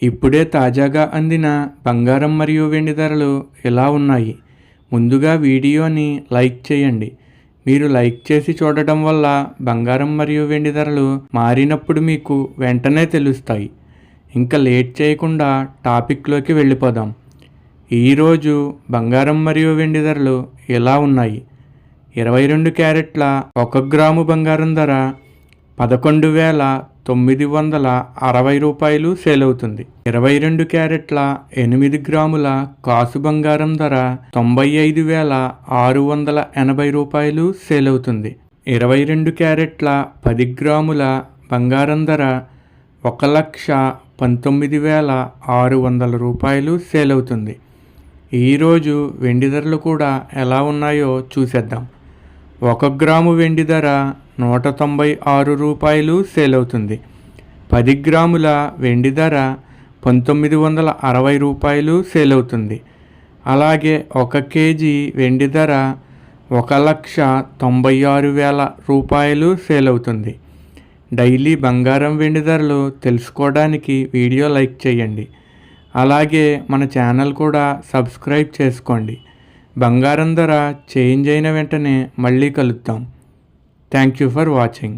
ఇప్పుడే తాజాగా అందిన బంగారం మరియు వెండి ధరలు ఎలా ఉన్నాయి? ముందుగా వీడియోని లైక్ చేయండి. మీరు లైక్ చేసి చూడటం వల్ల బంగారం మరియు వెండి ధరలు మారినప్పుడు మీకు వెంటనే తెలుస్తాయి. ఇంకా లేట్ చేయకుండా టాపిక్లోకి వెళ్ళిపోదాం. ఈరోజు బంగారం మరియు వెండి ధరలు ఎలా ఉన్నాయి? 22 క్యారెట్ల 1 గ్రాము బంగారం ధర 11,960 రూపాయలు సేల్ అవుతుంది. 22 క్యారెట్ల 8 గ్రాముల కాసు బంగారం ధర 95,680 రూపాయలు సేల్ అవుతుంది. 22 క్యారెట్ల 10 గ్రాముల బంగారం ధర 1,19,600 రూపాయలు సేల్ అవుతుంది. ఈరోజు వెండి ధరలు కూడా ఎలా ఉన్నాయో చూసేద్దాం. 1 గ్రాము వెండి ధర 196 రూపాయలు సేల్ అవుతుంది. 10 గ్రాముల వెండి ధర 1960 రూపాయలు సేల్ అవుతుంది. అలాగే 1 కేజీ వెండి ధర 1,96,000 రూపాయలు సేల్ అవుతుంది. డైలీ బంగారం వెండి ధరలు తెలుసుకోవడానికి వీడియో లైక్ చేయండి. అలాగే మన ఛానల్ కూడా సబ్స్క్రైబ్ చేసుకోండి. బంగారం ధర చేంజ్ అయిన వెంటనే మళ్ళీ కలుద్దాం. Thank you for watching.